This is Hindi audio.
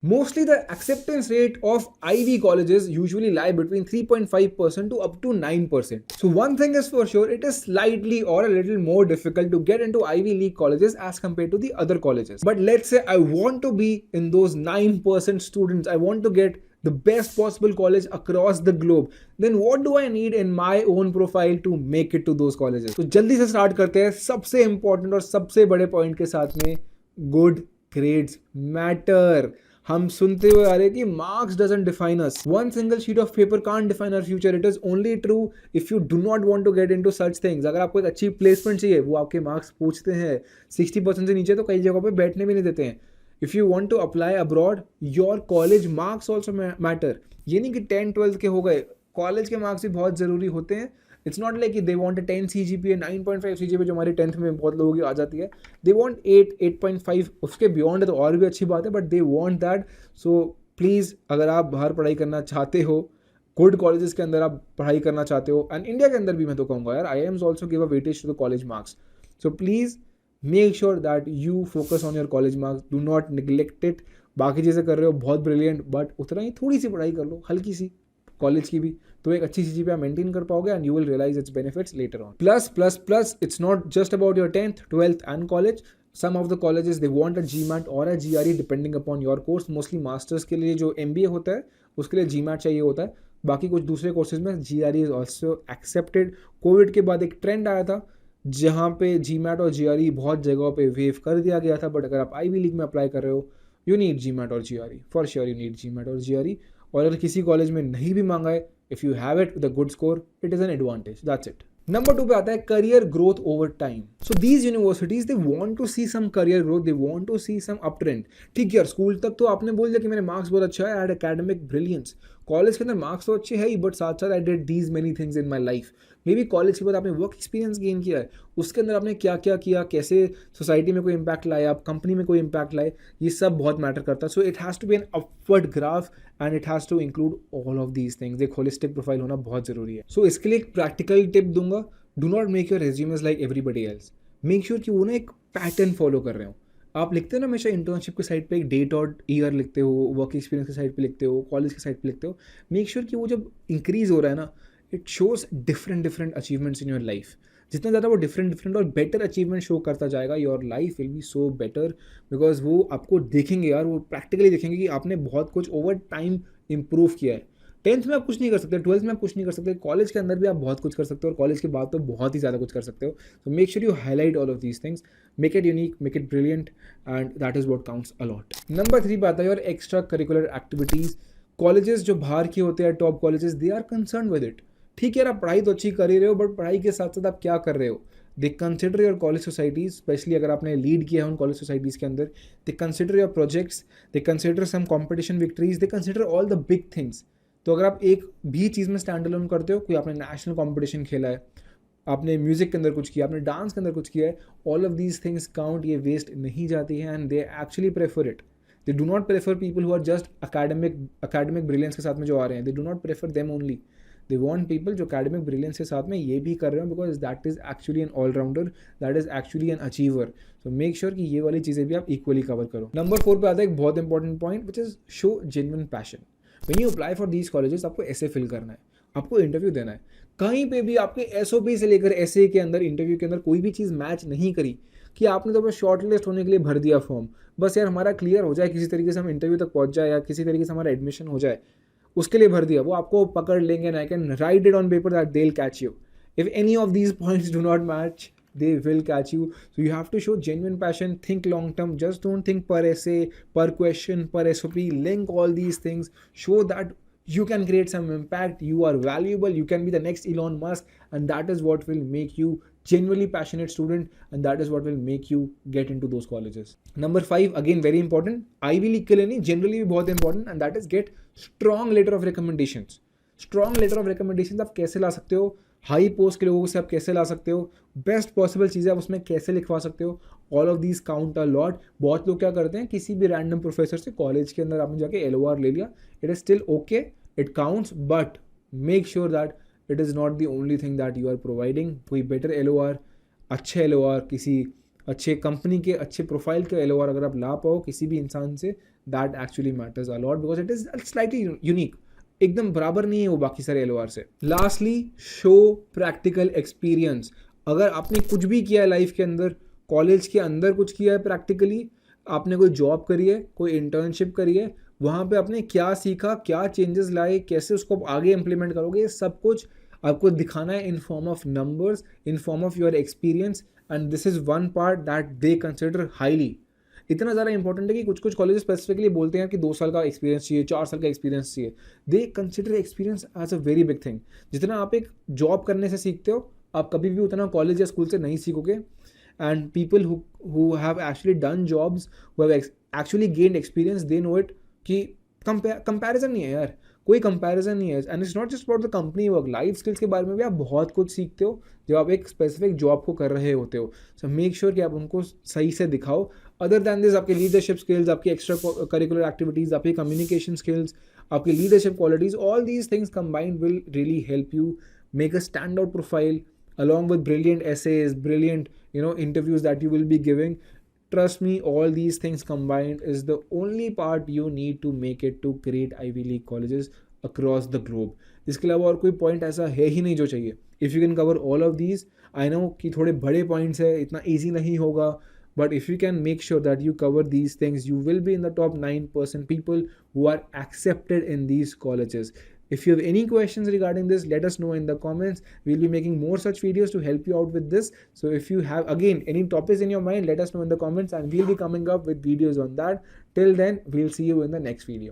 Mostly the acceptance rate of Ivy colleges usually lie between 3.5% to up to 9%. So one thing is for sure, it is slightly or a little more difficult to get into Ivy League colleges as compared to the other colleges. But let's say I want to be in those 9% students, I want to get the best possible college across the globe, then what do I need in my own profile to make it to those colleges? तो जल्दी से स्टार्ट करते हैं सबसे इंपॉर्टेंट और सबसे बड़े पॉइंट के साथ में, गुड ग्रेड्स मैटर. हम सुनते हुए आ रहे हैं कि marks doesn't define us. One single sheet of paper can't define our future. It is only true if you do not want to get into such things. अगर आपको एक अच्छी प्लेसमेंट चाहिए, वो आपके मार्क्स पूछते हैं 60% से नीचे तो कई जगहों पे बैठने भी नहीं देते हैं. If you want to apply abroad, your college marks also matter. ये नहीं कि 10-12 के हो गए, कॉलेज के मार्क्स भी बहुत ज़रूरी होते हैं. It's not like they want a 10 CGPA, 9.5 CGPA जो हमारी 10th में बहुत लोगों की आ जाती है. दे वांट 8, 8.5, उसके बियॉन्ड है तो और भी अच्छी बात है, but they want that. So please, अगर आप बाहर पढ़ाई करना चाहते हो, गुड कॉलेजेस के अंदर आप पढ़ाई करना चाहते हो, एंड इंडिया के अंदर भी मैं तो कहूँगा यार, IIMs also give a weightage to the college marks. So please make sure that you focus on your college marks, do not neglect it. बाकी चीज़ें कर रहे हो बहुत ब्रिलियंट, बट उतना ही थोड़ी सी पढ़ाई कर लो, हल्की सी, कॉलेज की भी, तो एक अच्छी CGPA मेंटेन कर पाओगे and you will realise its benefits later on. Plus plus plus, it's not just about your 10th, 12th and college. Some of the colleges they want a GMAT or a GRE depending upon your course. Mostly masters के लिए जो MBA होता है उसके लिए GMAT चाहिए होता है. बाकी कुछ दूसरे कोर्सेज में GRE is also accepted. Covid के बाद एक ट्रेंड आया था जहाँ पे GMAT और GRE बहुत जगहों पे वेव कर दिया गया था, बट अगर आप आईवी लीग में अप्लाई कर रहे हो, यू नीड GMAT और GRE, for sure you need GMAT और GRE. और अगर किसी कॉलेज में नहीं भी मांगा है, if you have it with a good score, it is an advantage. That's it. Number 2 पे आता है career growth over time. So these universities they want to see some career growth, they want to see some up trend. ठीक है यार, स्कूल तक तो आपने बोल दिया कि मेरे मार्क्स बहुत अच्छा है, I had academic brilliance. College के अंदर मार्क्स तो अच्छे है ही, बट साथ साथ I did these many things in my life. May be college के बाद आपने वर्क एक्सपीरियंस गेन किया है, उसके अंदर आपने क्या क्या किया, कैसे सोसाइटी में कोई इम्पैक्ट लाया, आप कंपनी में कोई इम्पैक्ट लाए, ये सब बहुत मैटर करता है. So it has to be an upward graph and it has to include all of these things. एक होलिस्टिक प्रोफाइल होना बहुत ज़रूरी है. सो इसके लिए एक प्रैक्टिकल टिप दूंगा. Do not make your resumes like everybody else. Make sure कि वो ना एक पैटर्न फॉलो कर रहे हो. आप लिखते हो ना हमेशा इंटर्नशिप के साइड पे एक डेट और ईयर लिखते हो, वर्क एक्सपीरियंस के साइड पे लिखते हो, कॉलेज के साइड पे लिखते हो. मेक श्योर कि वो जब इंक्रीज हो रहा है ना, it shows different different achievements in your life. जितना ज़्यादा वो डिफरेंट डिफरेंट और बेटर अचीवमेंट शो करता जाएगा, your life will be so better. Because वो आपको देखेंगे यार, वो प्रैक्टिकली देखेंगे कि आपने बहुत कुछ ओवर टाइम इम्प्रूव किया है. 10th में आप कुछ नहीं कर सकते, 12th में आप कुछ नहीं कर सकते, कॉलेज के अंदर भी आप बहुत कुछ कर सकते हो, और कॉलेज के बाद तो बहुत ही ज़्यादा कुछ कर सकते हो. So make sure you highlight all of these things, make it unique, make it brilliant, and that is what counts a lot. Number 3 पे आता है your extra curricular activities. Colleges जो बाहर के होते हैं, top colleges, they are concern with it. ठीक है यार, आप पढ़ाई तो अच्छी कर ही रहे हो, बट पढ़ाई के साथ साथ आप क्या कर रहे हो. दे consider your college societies, specially अगर आपने लीड किया है उन कॉलेज सोसाइटीज़ के अंदर. They consider your projects, they consider some competition victories, they consider all the big things. तो अगर आप एक भी चीज़ में स्टैंड अलोन करते हो, कोई आपने नेशनल कॉम्पिटिशन खेला है, आपने म्यूजिक के अंदर कुछ किया, आपने डांस के अंदर कुछ किया है, all of these things count. ये वेस्ट नहीं जाती है and they actually prefer it. They do not prefer people who are just academic brilliance के साथ में जो आ रहे हैं. They do not prefer them only. They want people जो अकेडमिक ब्रिलियंस के साथ में ये भी कर रहे हो, because that is actually an allrounder, that is actually an achiever. So make sure कि ये वाली चीज़ें भी आप इक्वली कवर करो. नंबर 4 पे आता है एक बहुत important point, which is show genuine passion. When you apply for these colleges, आपको ऐसे फिल करना है, आपको इंटरव्यू देना है. कहीं पे भी आपके SOP से लेकर ऐसे के अंदर, इंटरव्यू के अंदर कोई भी चीज़ मैच नहीं करी कि आपने तो बस शॉर्ट लिस्ट होने के लिए भर दिया फॉर्म, बस यार हमारा क्लियर हो जाए, किसी तरीके से हम इंटरव्यू तक पहुंच जाए, या किसी तरीके से हमारा एडमिशन हो जाए, उसके लिए भर दिया, वो आपको पकड़ लेंगे. And I can write it on paper that they will catch you. If any of these points do not match, they will catch you. So you have to show genuine passion, think long term, just don't think per essay, per question, per SOP. Link all these things, show that you can create some impact, you are valuable, you can be the next Elon Musk, and that is what will make you genuinely passionate student, and that is what will make you get into those colleges. Number 5, again very important, Ivy League के लिए नहीं, generally भी बहुत important, and that is get strong letter of recommendations. Strong letter of recommendations आप कैसे ला सकते हो, हाई पोस्ट के लोगों से आप कैसे ला सकते हो, बेस्ट पॉसिबल चीज़ें आप उसमें कैसे लिखवा सकते हो, all of these count a lot. बहुत लोग क्या करते हैं, किसी भी रैंडम प्रोफेसर से कॉलेज के अंदर आपने जाके LOR ले लिया, it is still okay, it counts, but make sure that it is not the only thing that you are providing. कोई बेटर LOR, अच्छे LOR, किसी अच्छे कंपनी के अच्छे प्रोफाइल के LOR अगर आप ला पाओ किसी भी इंसान से, that actually matters a lot because it is slightly unique, एकदम बराबर नहीं है वो बाकी सारे LOR से. Lastly, show practical experience. अगर आपने कुछ भी किया है लाइफ के अंदर, कॉलेज के अंदर कुछ किया है प्रैक्टिकली, आपने कोई जॉब करी है, कोई इंटर्नशिप करी है, वहाँ पे आपने क्या सीखा, क्या चेंजेस लाए, कैसे उसको आप आगे इंप्लीमेंट करोगे, ये सब कुछ आपको दिखाना है in form of numbers, in form of your experience. And this is one part that they consider highly. इतना ज़्यादा इंपॉर्टेंट है कि कुछ कुछ कॉलेजेस स्पेसिफिकली बोलते हैं कि 2 साल का एक्सपीरियंस चाहिए, 4 साल का एक्सपीरियंस चाहिए. They consider experience as a very big thing. जितना आप एक जॉब करने से सीखते हो, आप कभी भी उतना कॉलेज या स्कूल से नहीं सीखोगे. And people who have actually done jobs, who have actually gained experience, they know it कि कंपैरिजन नहीं है यार, कोई कंपैरिजन नहीं है. And it's not just about the company work, life skills के बारे में भी आप बहुत कुछ सीखते हो जब आप एक स्पेसिफिक जॉब को कर रहे होते हो. सो मेक श्योर कि आप उनको सही से दिखाओ. अदर दैन दिस, आपके लीडरशिप स्किल्स, आपकी एक्स्ट्रा करिकुलर एक्टिविटीज़, आपकी कम्युनिकेशन स्किल्स, आपकी leadership qualities, all these things combined will really help you make a stand out profile along with brilliant essays, brilliant interviews that you will be giving. Trust me, all these things combined is the only part you need to make it to great Ivy League colleges across the globe. इसके अलावा और कोई पॉइंट ऐसा है ही नहीं जो चाहिए. If you can cover all of these, I know कि थोड़े बड़े पॉइंट्स है, इतना ईजी नहीं होगा, but if you can make sure that you cover these things, you will be in the top 9% people who are accepted in these colleges. If you have any questions regarding this, let us know in the comments. We'll be making more such videos to help you out with this. So if you have, again, any topics in your mind, let us know in the comments and we'll be coming up with videos on that. Till then, we'll see you in the next video.